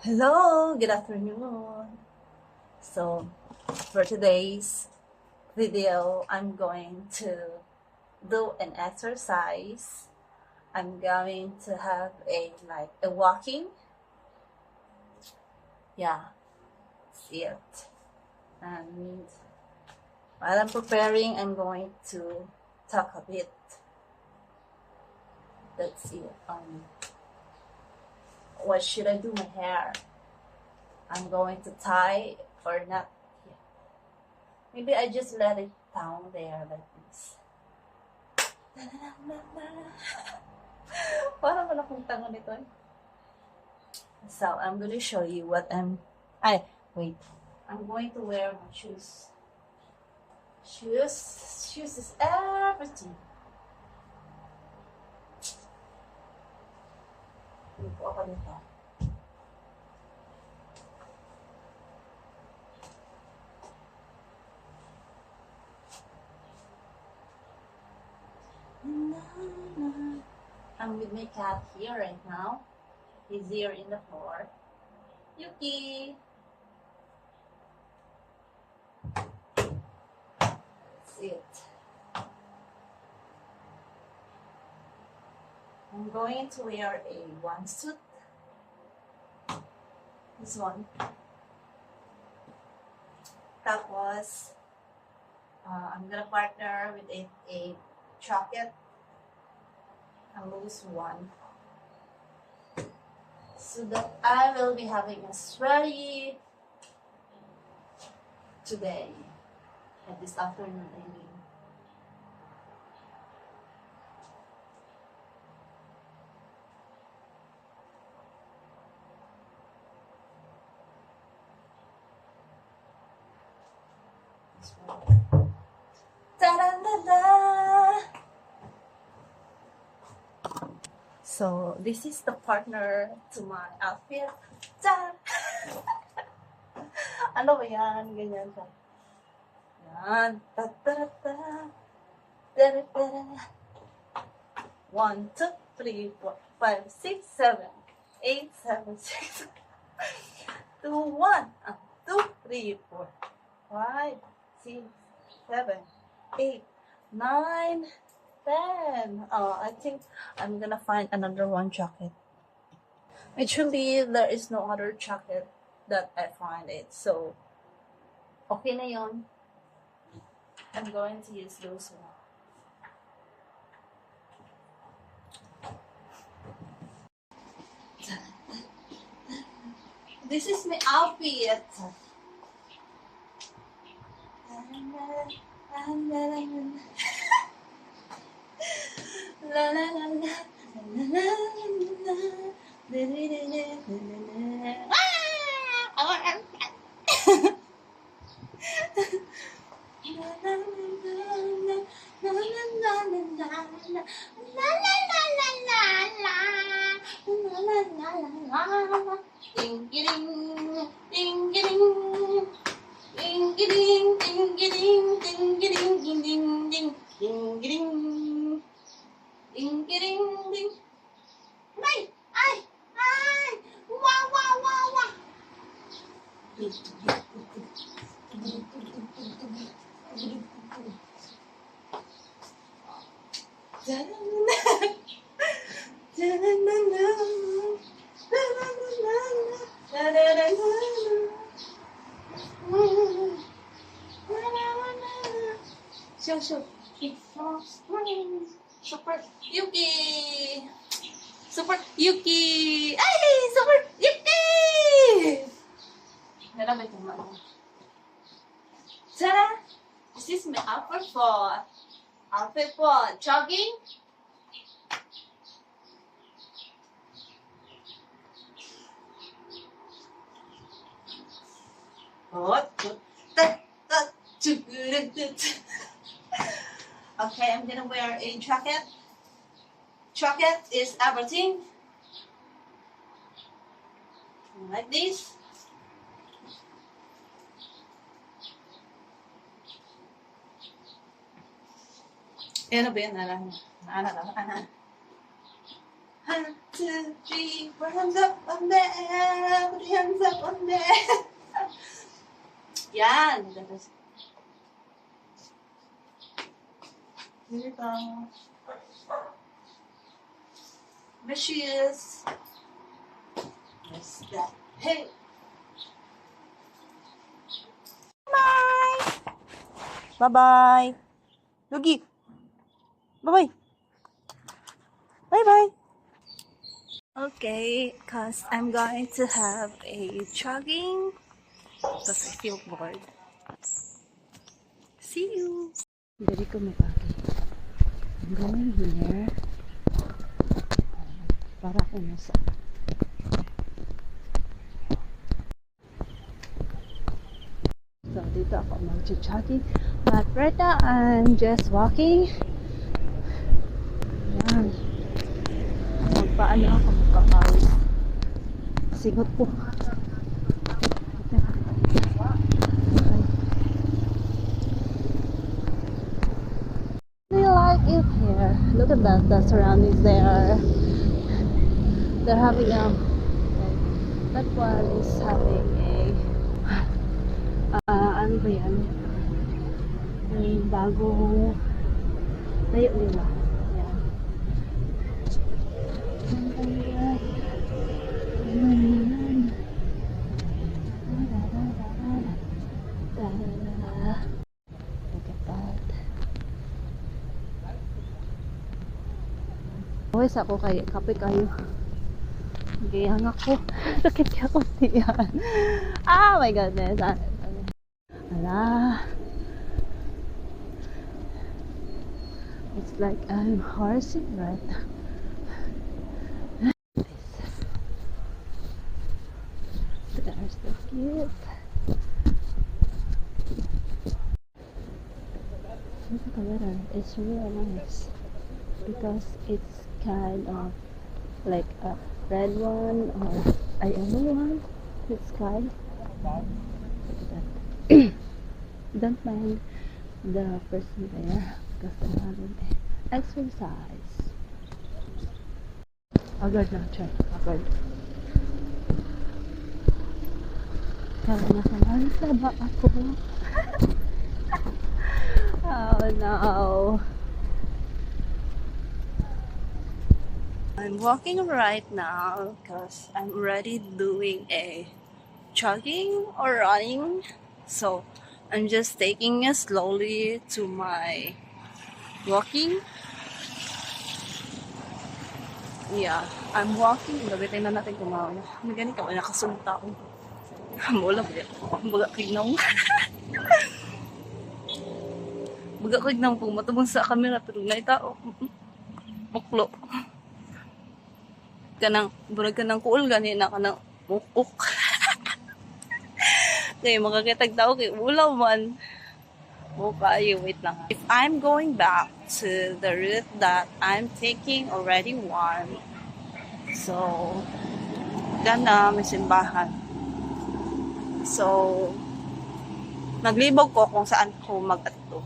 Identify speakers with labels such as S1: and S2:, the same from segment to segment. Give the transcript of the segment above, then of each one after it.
S1: Hello, good afternoon. So, for today's video, I'm going to do an exercise. I'm going to have a walking. Yeah, that's it. And while I'm preparing, I'm going to talk a bit. That's it. What should I do my hair? I'm going to tie or not. Yeah. Maybe I just let it down there like this. Parang wala akong tango nito eh. So, I'm going to show you what wait. I'm going to wear my shoes. Shoes is everything. Dito ako nito. I'm with my cat here right now. He's here in the floor. Yuki! That's it. I'm going to wear a one suit. This one. Tapos, I'm gonna partner with a jacket. A loose one. So that I will be having a sweaty today. At this afternoon, I mean. This one. Ta-da-da-da! So, this is the partner to my outfit. Ta! Ano ba yan? Ganyan ka. Yan. Ta-ta-ta. Ta-ta-ta. 1, 2, 3, 4, 5, 6, 7, 8, 7, 6, 2, 1, 2, 3, 4, 5, 6, 7, 8, 9, 10. I think I'm gonna find another one jacket. Actually, there is no other jacket that I find it. So, okay na yun. I'm going to use those one. This is my outfit. La la la la la la la ding ding ding ding ding ding ding ding ding ding ding ding ding ding ding ding ding ding. Ay! Ay! Ay! Wow! Wow! Wow! Wow! Show. Super Yuki! Super Yuki! Ay! Super Yuki! Nalabay ko man. Ta-da! This is my outfit for jogging. Okay, I'm gonna wear a jacket. Jacket is everything. Like this. Ano ba yan? two, three, put hands up on there, put your hands up on there. Yan. Dito. Vicious. Yes, that. Hey. Bye. Bye-bye. Lugi. Bye-bye. Bye-bye. Okay, cause I'm going to have a jogging because I feel bored. See you. Dari ko mapagi. I'm going here. Para ako nasa. So, dito ako mag-jogging. But right now, I'm just walking. Yan. Magpaano ako magkakawin. Sigot po. I like it here. Look at that. The surroundings there. They're having that one is having ano ba yan? Yung bagong tayo nila. Yan. Look at that. Always ako kayo, kape kayo. Gayang ako. Sakit ka ko diyan. Ah, my goodness. Ala. It's like I'm horsing right now. They're so cute. Look at the weather. It's really nice because it's kind of like a red one or a yellow one. It's sky. Look at that. Don't mind the person there because I'm having exercise. Agad na, check. Agad. Kaya nakalansa ba ako? Oh no. I'm walking right now because I'm already doing a jogging or running. So I'm just taking it slowly to my walking. Yeah, I'm walking. Gabitin na natin kumain. Magani ka, nakasunta ko. Mula ba yan? Baga kignaw. Baga kignaw po. Matubong sa camera. Pero na itao. Muklo. Burag ka ng kuul. Ganina ka ng mukuk. Kaya makakitag tao kay ulaw man. Okay, wait lang. If I'm going back to the route that I'm taking already one, so, gana, may simbahan. So, naglibog ko kung saan ko mag-ato.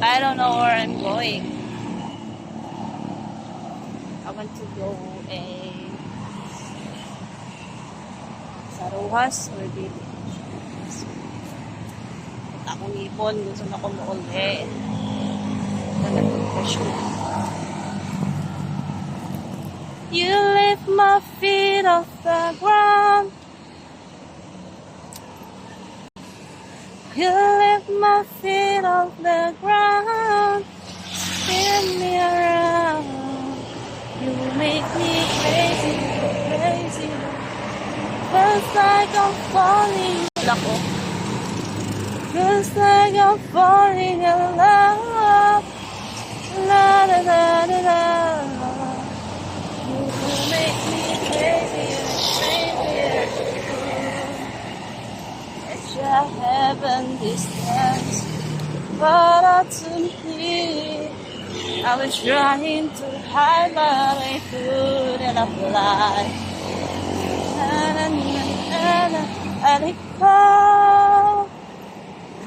S1: I don't know where I'm going. I want to go sa Rojas or dito. At akong ipon, gusto na akong mauli. You lift my feet off the ground. You lift my feet off the ground. Spin me around. You make me crazy, crazy. Feels like I'm falling. Lako. Feels like I'm falling in love. La da da da da. You make me crazy, crazy. It's a heaven distance, but up to me. I was trying to hide, but I couldn't apply. Na, na, na, na, na, I let go.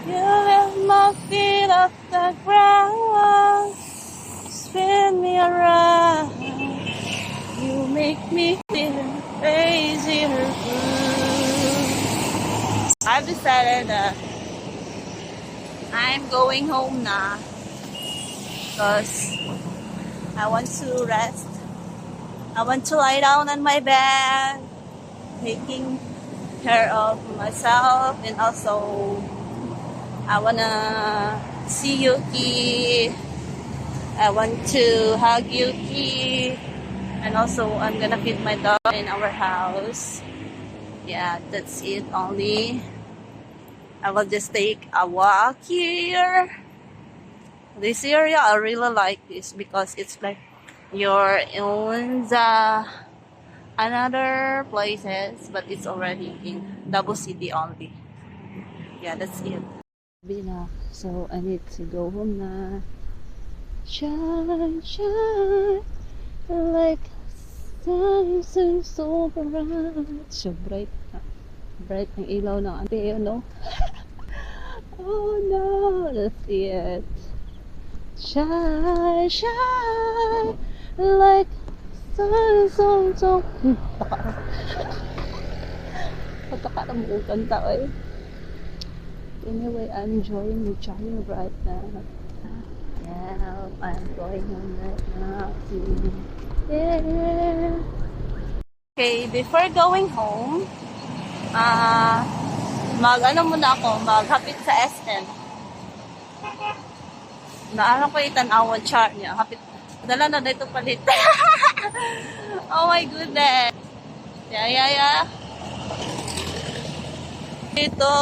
S1: You left my feet off the ground. Spin me around. You make me feel crazy. I've decided that I'm going home now because I want to rest. I want to lie down on my bed, taking care of myself, and also I wanna see Yuki. I want to hug Yuki, and also I'm gonna feed my dog in our house. Yeah, that's it only. I will just take a walk here. This area I really like this because it's like you're in the another places, but it's already in Davao City only. Yeah, that's it. So I need to go home na. Shine, shine like sun so bright. So bright. Bright ang ilaw ng ante, no? Oh no, that's it. Shine, shine like sun so. Pataka na mo kanta eh. Anyway, I'm enjoying the journey right now. Yeah, I'm going home right now. Yeah. Okay, before going home, muna ako, maghapit sa SM. Naano ko itanawon chart niya. Hapit, dala na dito palit. Oh my goodness. Yeah. Dito.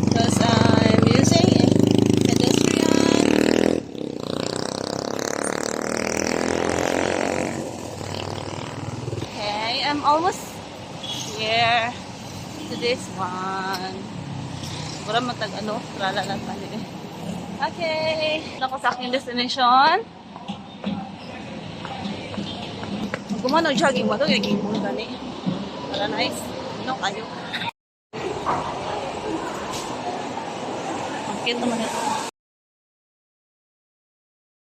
S1: Because I'm using pedestrian. Okay, I'm almost here to this one. Siguro matag tralalat na din. Okay, ako sa aking destination. Gumano jogging mo to, gaging mo gani. Para nice. No kayo. Okay naman ito.